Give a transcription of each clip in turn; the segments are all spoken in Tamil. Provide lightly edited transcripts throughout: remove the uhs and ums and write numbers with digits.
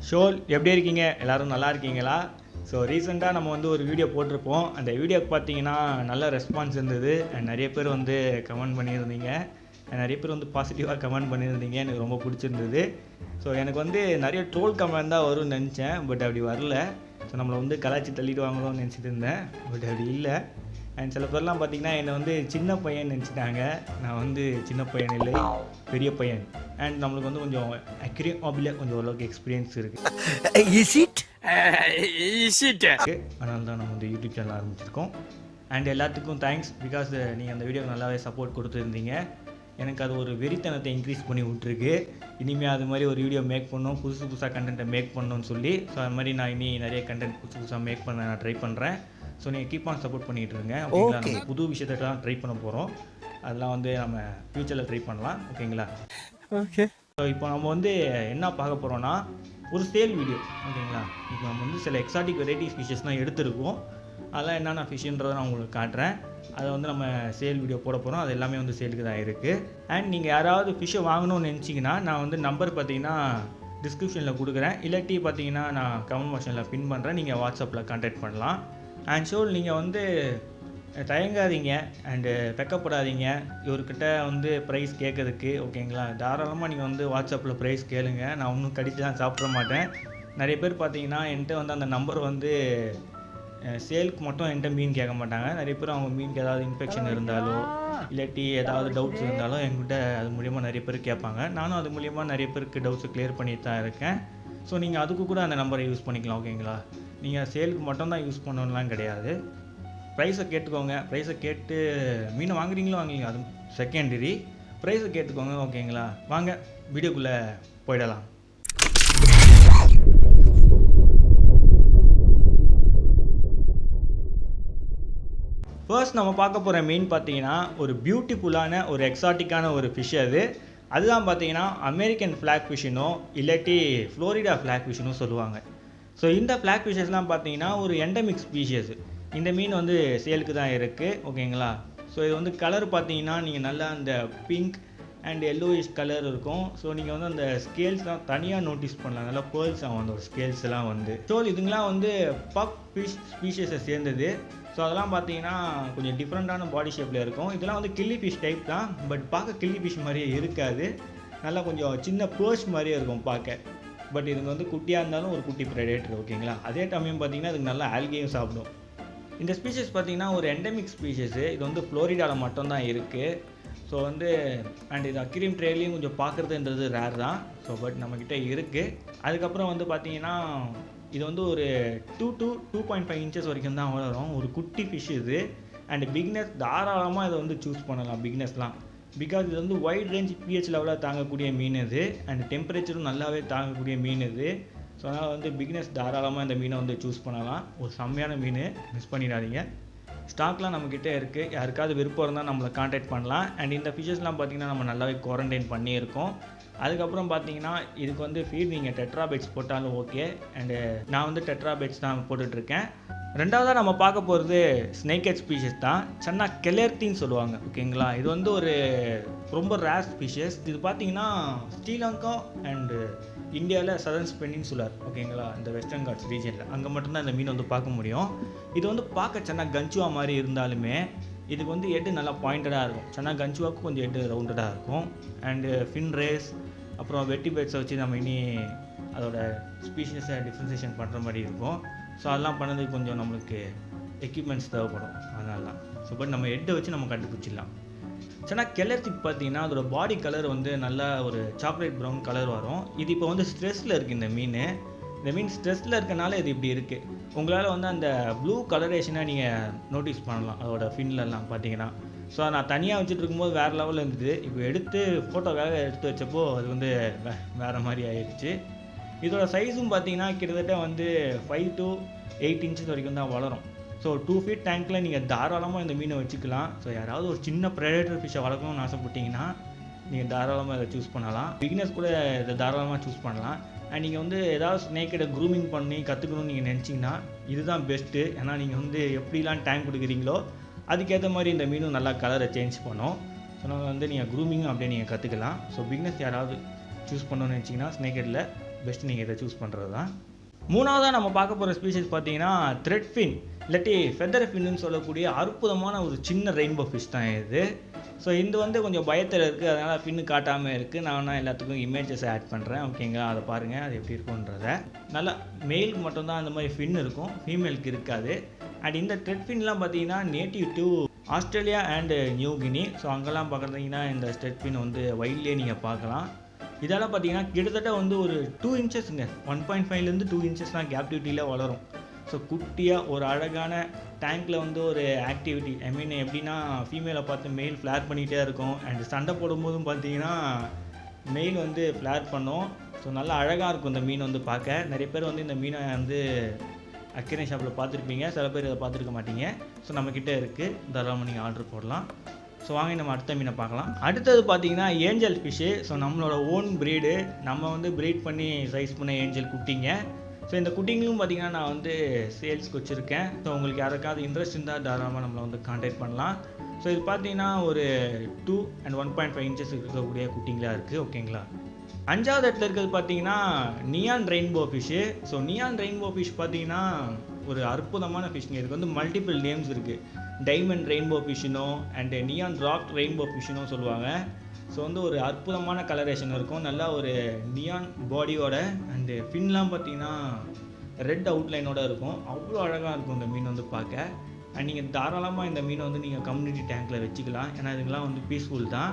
ஷோல் எப்படி இருக்கீங்க? எல்லோரும் நல்லா இருக்கீங்களா? ஸோ ரீசெண்டாக நம்ம வந்து ஒரு வீடியோ போட்டிருப்போம். அந்த வீடியோக்கு பார்த்தீங்கன்னா நல்ல ரெஸ்பான்ஸ் இருந்தது. நிறைய பேர் வந்து கமெண்ட் பண்ணியிருந்தீங்க. நிறைய பேர் வந்து பாசிட்டிவாக கமெண்ட் பண்ணியிருந்தீங்க. எனக்கு ரொம்ப பிடிச்சிருந்தது. ஸோ எனக்கு வந்து நிறைய ட்ரோல் கமெண்ட் தான் வரும்னு நினச்சேன். பட் அப்படி வரல. ஸோ நம்மளை வந்து கலாச்சி தள்ளிடுவாங்களோன்னு நினச்சிட்டு இருந்தேன். பட் அப்படி இல்லை. அண்ட் சில பேர்லாம் பார்த்தீங்கன்னா என்னை வந்து சின்ன பையன் நினச்சிட்டாங்க. நான் வந்து சின்ன பையன் இல்லை, பெரிய பையன். அண்ட் நம்மளுக்கு வந்து கொஞ்சம் ஹாபியில் கொஞ்சம் ஓரளவுக்கு எக்ஸ்பீரியன்ஸ் இருக்குது. அதனால தான் நம்ம வந்து யூடியூப் சேனல் ஆரம்பிச்சிருக்கோம். அண்ட் எல்லாத்துக்கும் தேங்க்ஸ். பிகாஸ் நீங்கள் அந்த வீடியோக்கு நல்லாவே சப்போர்ட் கொடுத்துருந்தீங்க. எனக்கு அது ஒரு வெறித்தனத்தை இன்க்ரீஸ் பண்ணி விட்ருக்கு. இனிமேல் அது மாதிரி ஒரு வீடியோ மேக் பண்ணணும், புதுசாக கண்டென்ட்டை மேக் பண்ணணும்னு சொல்லி. ஸோ அது மாதிரி நான் இனி நிறைய கண்டென்ட் புதுசாக மேக் பண்ண நான் ட்ரை பண்ணுறேன். ஸோ நீங்கள் கீப் ஆன் சப்போர்ட் பண்ணிகிட்டு இருங்க. ஓகேங்களா? நம்ம புது விஷயத்தான் ட்ரை பண்ண போகிறோம். அதெல்லாம் வந்து நம்ம ஃப்யூச்சரில் ட்ரை பண்ணலாம். ஓகேங்களா? ஓகே. ஸோ இப்போ நம்ம வந்து என்ன பார்க்க போகிறோன்னா ஒரு சேல் வீடியோ. ஓகேங்களா? இப்போ நம்ம வந்து சில எக்ஸாட்டிக் வெரைட்டி ஃபிஷ்ஷஸ் தான் எடுத்துருக்கோம். அதெல்லாம் என்னென்ன ஃபிஷ்ஷுன்றதை நான் உங்களுக்கு காட்டுறேன். அதை வந்து நம்ம சேல் வீடியோ போட போகிறோம். அது எல்லாமே வந்து சேலுக்கு தான் இருக்குது. அண்ட் நீங்கள் யாராவது ஃபிஷ்ஷை வாங்கணும்னு நினச்சிங்கன்னா நான் வந்து நம்பர் பார்த்தீங்கன்னா டிஸ்கிரிப்ஷனில் கொடுக்குறேன். இல்லாட்டி பார்த்தீங்கன்னா நான் கமெண்ட் பாக்ஸில் பின் பண்ணுறேன். நீங்கள் வாட்ஸ்அப்பில் கான்டாக்ட் பண்ணலாம். அண்ட் ஷோ நீங்கள் வந்து தயங்காதீங்க அண்டு வெக்கப்படாதீங்க இவர்கிட்ட வந்து ப்ரைஸ் கேட்குறதுக்கு. ஓகேங்களா? தாராளமாக நீங்கள் வந்து வாட்ஸ்அப்பில் ப்ரைஸ் கேளுங்க. நான் ஒன்றும் கடிச்சுலாம் சாப்பிட மாட்டேன். நிறைய பேர் பார்த்தீங்கன்னா என்கிட்ட வந்து அந்த நம்பர் வந்து சேலுக்கு மட்டும் என்கிட்ட மீன் கேட்க மாட்டாங்க. நிறைய பேர் அவங்க மீனுக்கு ஏதாவது இன்ஃபெக்ஷன் இருந்தாலோ இல்லாட்டி ஏதாவது டவுட்ஸ் இருந்தாலும் என்கிட்ட அது மூலிமா நிறைய பேர் கேட்பாங்க. நானும் அது மூலிமா நிறைய பேருக்கு டவுட்ஸை கிளியர் பண்ணிட்டு தான் இருக்கேன். ஸோ நீங்கள் அதுக்கு கூட அந்த நம்பரை யூஸ் பண்ணிக்கலாம். ஓகேங்களா? நீங்கள் சேலுக்கு மட்டும்தான் யூஸ் பண்ணணும்லாம் கிடையாது. ப்ரைஸை கேட்டுக்கோங்க. ப்ரைஸை கேட்டு மீனை வாங்குறீங்களோ வாங்குறீங்க, அது செகண்டரி. ப்ரைஸை கேட்டுக்கோங்க. ஓகேங்களா? வாங்க வீடியோக்குள்ளே போயிடலாம். ஃபர்ஸ்ட் நம்ம பார்க்க போகிற மீன் பார்த்தீங்கன்னா ஒரு பியூட்டிஃபுல்லான ஒரு எக்ஸாட்டிக்கான ஒரு ஃபிஷ். அதுதான் பார்த்தீங்கன்னா அமெரிக்கன் ஃப்ளாக் ஃபிஷ்ஷுனோ இல்லாட்டி ஃப்ளோரிடா ஃப்ளாக் ஃபிஷ்ஷுனோ சொல்லுவாங்க. ஸோ இந்த ஃப்ளாக் ஃபிஷ்ஷஸ்லாம் பார்த்தீங்கன்னா ஒரு எண்டமிக் ஸ்பீஷியஸ். இந்த மீன் வந்து சேலுக்கு தான் இருக்குது. ஓகேங்களா? ஸோ இது வந்து கலர் பார்த்தீங்கன்னா நீங்கள் நல்லா அந்த பிங்க் அண்ட் எல்லோயிஷ் கலர் இருக்கும். ஸோ நீங்கள் வந்து அந்த ஸ்கேல்ஸ்லாம் தனியாக நோட்டீஸ் பண்ணலாம். நல்லா பேர்ல்ஸ் ஆகும் அந்த ஒரு ஸ்கேல்ஸ்லாம் வந்து. ஸோ இதுங்களாம் வந்து பப் ஃபிஷ் ஸ்பீஷியஸை சேர்ந்தது. ஸோ அதெல்லாம் பார்த்தீங்கன்னா கொஞ்சம் டிஃப்ரெண்ட்டான பாடி ஷேப்பில் இருக்கும். இதெல்லாம் வந்து கில்லி ஃபிஷ் டைப் தான். பட் பார்க்க கில்லி ஃபிஷ் மாதிரியே இருக்காது. நல்லா கொஞ்சம் சின்ன பேர்ச் மாதிரியே இருக்கும் பார்க்க. பட் இதுங்க வந்து குட்டியாக இருந்தாலும் ஒரு குட்டி ப்ரெடேட்டர். ஓகேங்களா? அதே டைம் பார்த்தீங்கன்னா இதுக்கு நல்லா ஆல்கேயும் சாப்பிடும். இந்த ஸ்பீஷஸ் பார்த்தீங்கன்னா ஒரு எண்டமிக் ஸ்பீஷஸு. இது வந்து ஃப்ளோரிடாவில் மட்டும்தான் இருக்குது. ஸோ வந்து அண்ட் இது அக்வேரியம் ட்ரேலையும் கொஞ்சம் பார்க்குறதுன்றது ரேர் தான். ஸோ பட் நம்மக்கிட்ட இருக்குது. அதுக்கப்புறம் வந்து பார்த்தீங்கன்னா இது வந்து ஒரு 2 to 2.5 இன்ச்சஸ் வரைக்கும் தான் வளரும். ஒரு குட்டி ஃபிஷ் இது. அண்ட் பிக்னஸ் தாராளமாக இதை வந்து சூஸ் பண்ணலாம் பிக்னஸ்லாம். பிகாஸ் இது வந்து வைட் ரேஞ்ச் பிஹெச் லெவலில் தாங்கக்கூடிய மீன் இது. அண்ட் டெம்பரேச்சரும் நல்லாவே தாங்கக்கூடிய மீன் இது. ஸோ அதனால் வந்து பிக்னஸ் தாராளமாக இந்த மீனை வந்து சூஸ் பண்ணலாம். ஒரு செம்மையான மீன், மிஸ் பண்ணிடாதீங்க. ஸ்டாக்லாம் நம்மக்கிட்ட இருக்குது. யாருக்காவது விருப்பம் இருந்தால் நம்மளை கான்டாக்ட் பண்ணலாம். அண்ட் இந்த ஃபிஷஸ்லாம் பார்த்திங்கன்னா நம்ம நல்லாவே குவாரண்டைன் பண்ணியிருக்கோம். அதுக்கப்புறம் பார்த்தீங்கன்னா இதுக்கு வந்து ஃபீட் நீங்கள் டெட்ராபைட்ஸ் போட்டாலும் ஓகே. அண்டு நான் வந்து டெட்ராபைட்ஸ் தான் போட்டுட்ருக்கேன். ரெண்டாவதாக நம்ம பார்க்க போகிறது ஸ்னேக்கெட் ஸ்பீஷஸ் தான். சன்னா கெலர்த்தின்னு சொல்லுவாங்க. ஓகேங்களா? இது வந்து ஒரு ரொம்ப ரேர் ஸ்பீஷஸ். இது பார்த்தீங்கன்னா ஸ்ரீலங்கா அண்டு இந்தியாவில் சதர்ன் பெனின்சுலர். ஓகேங்களா? இந்த வெஸ்டர்ன் காட்ஸ் ரீஜனில் அங்கே மட்டும்தான் இந்த மீன் வந்து பார்க்க முடியும். இது வந்து பார்க்க சன்னா கஞ்சுவா மாதிரி இருந்தாலுமே இதுக்கு வந்து எட்டு நல்லா பாயிண்டடாக இருக்கும். சன்னா கஞ்சுவாவுக்கு கொஞ்சம் எட்டு ரவுண்டடாக இருக்கும். அண்டு ஃபின் ரேஸ் அப்புறம் வெட்டி பேட்ஸை வச்சு நம்ம இனி அதோட ஸ்பீஷஸை டிஃப்ரென்சியேஷன் பண்ணுற மாதிரி இருக்கும். ஸோ அதெல்லாம் பண்ணதுக்கு கொஞ்சம் நம்மளுக்கு எக்யூப்மெண்ட்ஸ் தேவைப்படும். அதனால தான். ஸோ பட் நம்ம ஹெட்டை வச்சு நம்ம கண்டுபிடிச்சிடலாம். சன்னா கெலர்த்திக் பார்த்தீங்கன்னா அதோட பாடி கலர் வந்து நல்லா ஒரு சாக்லேட் ப்ரௌன் கலர் வரும். இது இப்போ வந்து ஸ்ட்ரெஸ்ஸில் இருக்குது இந்த மீன். இந்த மீன் ஸ்ட்ரெஸ்ஸில் இருக்கனால இது இப்படி இருக்குது. உங்களால் வந்து அந்த ப்ளூ கலரேஷனாக நீங்கள் நோட்டீஸ் பண்ணலாம் அதோட ஃபின்லலாம் பார்த்தீங்கன்னா. ஸோ நான் தனியாக வச்சுட்டு இருக்கும்போது வேறு லெவலில் இருந்தது. இப்போ எடுத்து ஃபோட்டோக்காக எடுத்து வச்சப்போ அது வந்து வேறு மாதிரி ஆயிடுச்சு. இதோட சைஸும் பார்த்தீங்கன்னா கிட்டத்தட்ட வந்து 5 to 8 இன்ச்சஸ் வரைக்கும் தான் வளரும். ஸோ 2 feet டேங்க்கில் நீங்கள் தாராளமாக இந்த மீனை வச்சுக்கலாம். ஸோ யாராவது ஒரு சின்ன ப்ரெடேட்டர் ஃபிஷ்ஷை வளர்க்கணும்னு ஆசைப்பட்டீங்கன்னா நீங்கள் தாராளமாக இதை சூஸ் பண்ணலாம். பிகினர்ஸ் கூட இதை தாராளமாக சூஸ் பண்ணலாம். அண்ட் நீங்கள் வந்து ஏதாவது ஸ்னேக்கை க்ரூமிங் பண்ணி கற்றுக்கணும்னு நீங்கள் நினச்சிங்கன்னா இதுதான் பெஸ்ட்டு. ஏன்னா நீங்கள் வந்து எப்படிலாம் டேங்க் கொடுக்குறீங்களோ அதுக்கேற்ற மாதிரி இந்த மீனும் நல்லா கலரை சேஞ்ச் பண்ணும். ஸோ நம்ம வந்து நீங்கள் க்ரூமிங்கும் அப்படியே நீங்கள் கற்றுக்கலாம். ஸோ பிகினர்ஸ் யாராவது சூஸ் பண்ணணும்னு நினச்சிங்கன்னா ஸ்னேக்கெட்டில் பெஸ்ட் நீங்கள் இதை சூஸ் பண்ணுறது தான். மூணாவதாக நம்ம பார்க்க போகிற ஸ்பீஷிஸ் பார்த்தீங்கன்னா த்ரெட் ஃபின் இல்லாட்டி ஃபெதர் ஃபின்னு சொல்லக்கூடிய அற்புதமான ஒரு சின்ன ரெயின்போ ஃபிஷ் தான் இது. ஸோ இது வந்து கொஞ்சம் பயத்தில் இருக்குது, அதனால் ஃபின்னு காட்டாமல் இருக்குது. நான் எல்லாத்துக்கும் இமேஜஸ் ஆட் பண்ணுறேன், ஓகேங்களா? அதை பாருங்கள் அது எப்படி இருக்குன்றத. நல்லா மெயிலுக்கு மட்டும்தான் அந்த மாதிரி ஃபின் இருக்கும், ஃபீமேலுக்கு இருக்காது. அண்ட் இந்த த்ரெட் ஃபின்லாம் பார்த்தீங்கன்னா native to Australia and new Guinea. So அங்கெல்லாம் பார்க்குறீங்கன்னா இந்த த்ரெட் ஃபின் வந்து வைல்ட்லேயே நீங்கள் பார்க்கலாம். இதெல்லாம் பார்த்தீங்கன்னா கிட்டத்தட்ட வந்து ஒரு 2 இன்ச்சஸ்ங்க, 1.5லேருந்து 2 இன்ச்சஸ் தான் கேப்டிவிட்டியில் வளரும். ஸோ குட்டியாக ஒரு அழகான டேங்க்கில் வந்து ஒரு ஆக்டிவிட்டி, ஐ மீன் எப்படின்னா ஃபீமேலை பார்த்து மெயில் ஃப்ளேர் பண்ணிகிட்டே இருக்கும். அண்ட் சண்டை போடும்போதும் பார்த்தீங்கன்னா மெயில் வந்து ஃப்ளேர் பண்ணும். ஸோ நல்லா அழகாக இருக்கும் இந்த மீன் வந்து பார்க்க. நிறைய பேர் வந்து இந்த மீனை வந்து அக்வேரியம் ஷாப்பில் பார்த்துருப்பீங்க, சில பேர் இதை பார்த்துருக்க மாட்டீங்க. ஸோ நம்மக்கிட்ட இருக்குது, தாராளமாக நீங்கள் ஆர்டர் போடலாம். ஸோ வாங்க நம்ம அடுத்த மீனை பார்க்கலாம். அடுத்தது பார்த்தீங்கன்னா ஏஞ்சல் ஃபிஷ்ஷு. ஸோ நம்மளோட ஓன் ப்ரீடு, நம்ம வந்து ப்ரீட் பண்ணி சைஸ் பண்ண ஏஞ்சல் குட்டிங்க. ஸோ இந்த குட்டிங்களும் பார்த்தீங்கன்னா நான் வந்து சேல்ஸ்க்கு வச்சுருக்கேன். ஸோ உங்களுக்கு யாருக்காவது இன்ட்ரெஸ்ட் இருந்தால் தாராளமாக நம்மளை வந்து கான்டாக்ட் பண்ணலாம். ஸோ இது பார்த்தீங்கன்னா ஒரு 2 and 1.5 இன்ச்சஸ் இருக்கக்கூடிய குட்டிங்களாக இருக்குது, ஓகேங்களா? அஞ்சாவது இடத்துல இருக்கிறது பார்த்தீங்கன்னா neon rainbow fish. So neon rainbow fish பார்த்தீங்கன்னா ஒரு அற்புதமான ஃபிஷ்ங்க. இதுக்கு வந்து மல்டிபிள் நேம்ஸ் இருக்குது. டைமண்ட் ரெயின்போ ஃபிஷ்ஷினோ அண்டு நியான் ராக் ரெயின்போ ஃபிஷ்ஷினோ சொல்லுவாங்க. ஸோ வந்து ஒரு அற்புதமான கலரேஷன் இருக்கும், நல்லா ஒரு நியான் பாடியோட. அண்டு ஃபின்லாம் பார்த்தீங்கன்னா ரெட் அவுட்லைனோட இருக்கும், அவ்வளோ அழகாக இருக்கும் இந்த மீன் வந்து பார்க்க. அண்ட் நீங்கள் தாராளமாக இந்த மீனை வந்து நீங்கள் கம்யூனிட்டி டேங்க்கில் வச்சுக்கலாம், ஏன்னா இதுக்கெலாம் வந்து பீஸ்ஃபுல் தான்.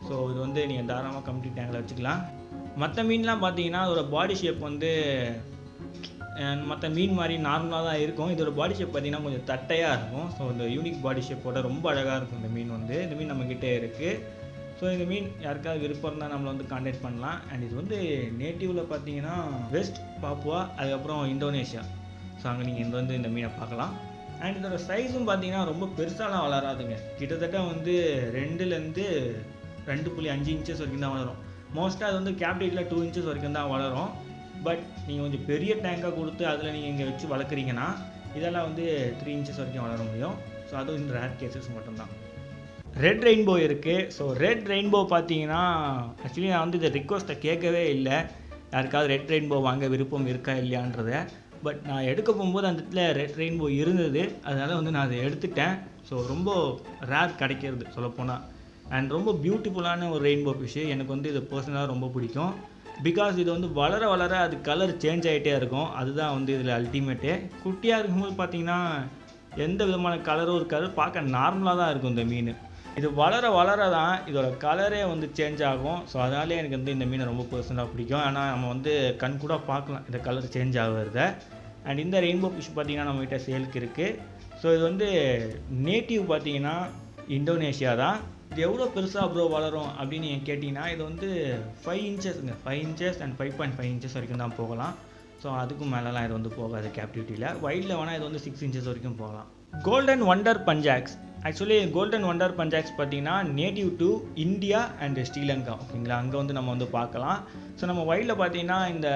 ஸோ இது வந்து நீங்கள் தாராளமாக கம்யூனிட்டி டேங்க்கில் வச்சுக்கலாம். மற்ற மீன்லாம் பார்த்தீங்கன்னா அதோட பாடி ஷேப் வந்து மற்ற மீன் மாதிரி நார்மலாக தான் இருக்கும். இதோட பாடி ஷேப் பார்த்தீங்கன்னா கொஞ்சம் தட்டையாக இருக்கும். ஸோ இந்த யூனிக் பாடி ஷேப்போட ரொம்ப அழகாக இருக்கும் இந்த மீன் வந்து. இந்த மீன் நம்மக்கிட்டே இருக்குது. ஸோ இந்த மீன் யாருக்காவது விருப்பம் இருந்தால் நம்மளை வந்து கான்டாக்ட் பண்ணலாம். அண்ட் இது வந்து நேட்டிவில் பார்த்தீங்கன்னா வெஸ்ட் பாப்புவா, அதுக்கப்புறம் இந்தோனேஷியா. ஸோ அங்கே நீங்கள் இங்கே வந்து இந்த மீனை பார்க்கலாம். அண்ட் இதோட சைஸும் பார்த்தீங்கன்னா ரொம்ப பெருசாலாம் வளராதுங்க, கிட்டத்தட்ட வந்து 2லேருந்து 2.5 இன்ச்சஸ் வரைக்கும் தான் வளரும். மோஸ்ட்டாக அது வந்து கேப்டிவில் 2 இன்ச்சஸ் வரைக்கும் தான் வளரும். பட் நீங்கள் கொஞ்சம் பெரிய டேங்காக கொடுத்து அதில் நீங்கள் இங்கே வச்சு வளர்க்குறீங்கன்னா இதெல்லாம் வந்து 3 இன்ச்சஸ் வரைக்கும் வளர முடியும். ஸோ அதுவும் இந்த ரேர் கேசஸ் மட்டும்தான். ரெட் ரெயின்போ இருக்குது. ஸோ ரெட் ரெயின்போ பார்த்தீங்கன்னா ஆக்சுவலி நான் வந்து இந்த ரிக்வஸ்ட்டை கேட்கவே இல்லை, யாருக்காவது ரெட் ரெயின்போ வாங்க விருப்பம் இருக்கா இல்லையான்றதை. பட் நான் எடுக்க போகும்போது அந்த இடத்துல ரெட் ரெயின்போ இருந்தது, அதனால் வந்து நான் அதை எடுத்துட்டேன். ஸோ ரொம்ப ரேர் கிடைக்கிறது சொல்லப்போனால். அண்ட் ரொம்ப பியூட்டிஃபுல்லான ஒரு ரெயின்போ ஃபிஷ்ஷு. எனக்கு வந்து இது பர்சனலாக ரொம்ப பிடிக்கும். பிகாஸ் இது வந்து வளர வளர அது கலர் சேஞ்ச் ஆகிட்டே இருக்கும், அதுதான் வந்து இதில் அல்டிமேட்டு. குட்டியாக இருக்கும்போது பார்த்தீங்கன்னா எந்த விதமான கலரும் இருக்காது, பார்க்க நார்மலாக தான் இருக்கும் இந்த மீன். இது வளர வளர தான் இதோட கலரே வந்து சேஞ்ச் ஆகும். ஸோ அதனாலே எனக்கு வந்து இந்த மீனை ரொம்ப பர்சனலாக பிடிக்கும். ஆனால் நம்ம வந்து கண் கூட பார்க்கலாம் இந்த கலர் சேஞ்ச் ஆகிறத. அண்ட் இந்த ரெயின்போ ஃபிஷ் பார்த்திங்கன்னா நம்மகிட்ட சேலுக்கு இருக்குது. ஸோ இது வந்து நேட்டிவ் பார்த்திங்கன்னா இந்தோனேஷியா தான். இது எவ்வளோ பெருசாக ப்ரோ வளரும் அப்படின்னு நீங்கள் கேட்டிங்கன்னா இது வந்து 5 இன்ச்சஸ்ங்க, 5 இன்ச்சஸ் அண்ட் 5.5 இன்ச்சஸ் வரைக்கும் தான் போகலாம். ஸோ அதுக்கும் மேலெலாம் இது வந்து போகாது கேப்டிவிட்டியில். வைல்டில் வேணால் இது வந்து 6 இன்ச்சஸ் வரைக்கும் போகலாம். Golden wonder panchax. Actually golden wonder panchax பார்த்தீங்கன்னா native to India and Sri Lanka, ஓகேங்களா? அங்கே வந்து நம்ம வந்து பார்க்கலாம். ஸோ நம்ம வைல்டில் பார்த்தீங்கன்னா இந்த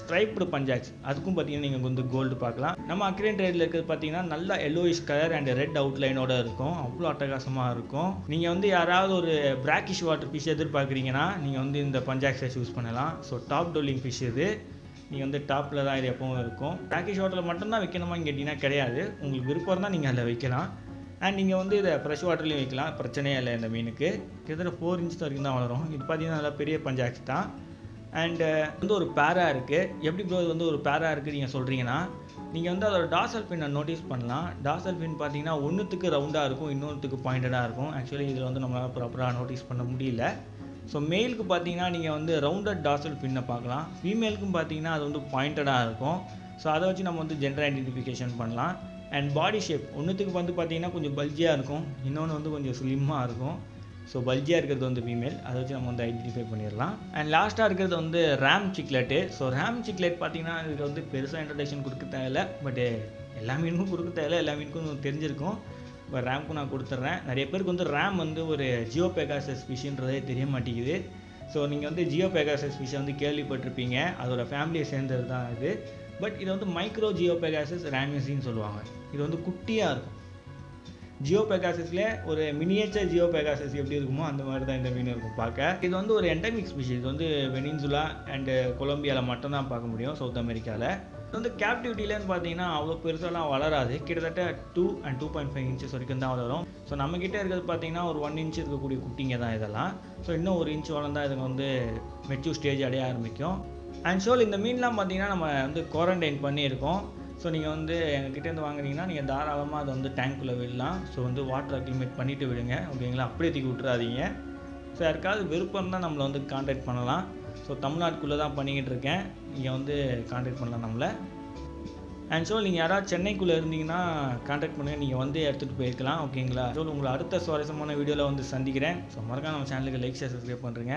ஸ்ட்ரைப்டு பஞ்சாக்ஸ், அதுக்கும் பார்த்தீங்கன்னா நீங்கள் வந்து கோல்டு பார்க்கலாம். நம்ம அக்ரேன் ட்ரேடில் இருக்கிறது பார்த்தீங்கன்னா நல்லா எல்லோயிஷ் கலர் அண்ட் ரெட் அவுட்லைனோட இருக்கும், அவ்வளோ அட்டகாசமாக இருக்கும். நீங்கள் வந்து யாராவது ஒரு பிராக்கிஷ் வாட்டர் ஃபிஷ் எதிர்பார்க்குறீங்கன்னா நீங்கள் வந்து இந்த பஞ்சாக்ஸை சூஸ் பண்ணலாம். ஸோ டாப் டோலிங் ஃபிஷ் இது, நீங்கள் வந்து டாப்பில் தான் இது எப்பவும் இருக்கும். பிராக்கிஷ் வாட்டரில் மட்டும்தான் வைக்கணுமான்னு கேட்டிங்கன்னா கிடையாது, உங்களுக்கு விருப்பம் இருந்தால் நீங்கள் அதில் வைக்கலாம். அண்ட் நீங்கள் வந்து இதை ஃப்ரெஷ் வாட்டர்லேயும் வைக்கலாம், பிரச்சனையே இல்லை. இந்த மீனுக்கு கிட்டத்தட்ட 4 இன்ச் வரைக்கும் தான் வளரும். இது பார்த்தீங்கன்னா நல்லா பெரிய பஞ்சாக்ஸ் தான். அண்டு வந்து ஒரு பேரா இருக்குது. எப்படி ப்ரோ இது வந்து ஒரு பேரா இருக்குது நீங்கள் சொல்கிறீங்கன்னா, நீங்கள் வந்து அதோட டார்சல் ஃபின்னை நோட்டீஸ் பண்ணலாம். டார்சல் ஃபின் பார்த்தீங்கன்னா ஒன்றுத்துக்கு ரவுண்டாக இருக்கும், இன்னொன்றுத்துக்கு பாயிண்டடாக இருக்கும். ஆக்சுவலி இதில் வந்து நம்மளால் ப்ராப்பராக நோட்டீஸ் பண்ண முடியல. ஸோ மேலுக்கு பார்த்தீங்கன்னா நீங்கள் வந்து ரவுண்டட் டார்சல் ஃபின்னை பார்க்கலாம், ஃபீமேலுக்கும் பார்த்தீங்கன்னா அது வந்து பாயிண்டடாக இருக்கும். ஸோ அதை வச்சு நம்ம வந்து ஜெண்டர் ஐடென்டிஃபிகேஷன் பண்ணலாம். அண்ட் பாடி ஷேப் ஒன்றுத்துக்கு வந்து பார்த்தீங்கன்னா கொஞ்சம் பல்ஜியாக இருக்கும், இன்னொன்று வந்து கொஞ்சம் ஸ்லிம்மாக இருக்கும். ஸோ பல்ஜியாக இருக்கிறது வந்து ஃபீமேல், அதை வச்சு நம்ம வந்து ஐடென்டிஃபை பண்ணிடலாம். அண்ட் லாஸ்ட்டாக இருக்கிறது வந்து ரேம் சிக்லெட்டு. ஸோ ரேம் சிக்லெட் பார்த்தீங்கன்னா இதுக்கு வந்து பெருசாக இன்ட்ரடக்ஷன் கொடுக்க தேவையில்லை, பட்டு எல்லா மீனுக்கும் கொடுக்க தேவையில்லை, எல்லா மீனுக்கும் தெரிஞ்சிருக்கும். இப்போ ரேம்க்கும் நான் கொடுத்துட்றேன். நிறைய பேருக்கு வந்து ரேம் வந்து ஒரு ஜியோ பெகாசஸ் ஃபிஷ்ன்றதே தெரிய மாட்டேங்குது. ஸோ நீங்கள் வந்து ஜியோ பெகாசஸ் ஃபிஷ்ஷை வந்து கேள்விப்பட்டிருப்பீங்க, அதோட ஃபேமிலியை சேர்ந்தது தான் இது. பட் இதை வந்து மைக்ரோ ஜியோ பெகாசஸ் ரேமியஸின்னு சொல்லுவாங்க. இது வந்து குட்டியாக இருக்கும். ஜியோ பெகாசஸ்லேயே ஒரு மினியேச்சர் ஜியோ பெகாசஸ் எப்படி இருக்குமோ அந்த மாதிரி தான் இந்த மீன் இருக்கும் பார்க்க. இது வந்து ஒரு எண்டமிக் ஸ்பீஷிஸ். இது வந்து வெனின்சுலா அண்டு கொலம்பியாவில் மட்டும்தான் பார்க்க முடியும், சவுத் அமெரிக்காவில். இது வந்து கேப்டிவிட்டிலன்னு பார்த்தீங்கன்னா அவ்வளோ பெருசாலாம் வளராது. கிட்டத்தட்ட 2 and 2.5 inches வரைக்கும் தான் வளரும். ஸோ நம்மக்கிட்ட இருக்கிறது பார்த்தீங்கன்னா ஒரு 1 inch இருக்கக்கூடிய குட்டிங்க தான் இதெல்லாம். ஸோ இன்னும் 1 inch வளர்ந்தால் இதுங்க வந்து மெச்சூர் ஸ்டேஜ் அடைய ஆரம்பிக்கும். அண்ட் ஸோ இந்த மீன்லாம் பார்த்தீங்கன்னா நம்ம வந்து குவாரண்டைன் பண்ணியிருக்கோம். ஸோ நீங்கள் வந்து எங்ககிட்டேருந்து வாங்குறீங்கன்னா நீங்கள் தாராளமாக அதை வந்து டேங்க்குள்ளே விடலாம். ஸோ வந்து வாட்டர் அக்ளிமேட் பண்ணிவிட்டு விடுங்க, ஓகேங்களா? அப்படியே தூக்கி விட்டுறாதீங்க. ஸோ யாருக்காவது விருப்பம் தான் நம்மளை வந்து காண்டாக்ட் பண்ணலாம். ஸோ தமிழ்நாட்டுக்குள்ளே தான் பண்ணிக்கிட்டு இருக்கேன், நீங்கள் வந்து காண்டாக்ட் பண்ணலாம் நம்மளை. அண்ட் ஸோ நீங்கள் யாராவது சென்னைக்குள்ளே இருந்தீங்கன்னா காண்டாக்ட் பண்ணுங்கள், நீங்கள் வந்து எடுத்துகிட்டு போயிருக்கலாம், ஓகேங்களா? ஸோ உங்களை அடுத்த சுவாரஸ்யமான வீடியோவில் வந்து சந்திக்கிறேன். ஸோ மறக்காம நம்ம சேனலுக்கு லைக் ஷேர் சப்ஸ்கிரைப் பண்ணுறேங்க.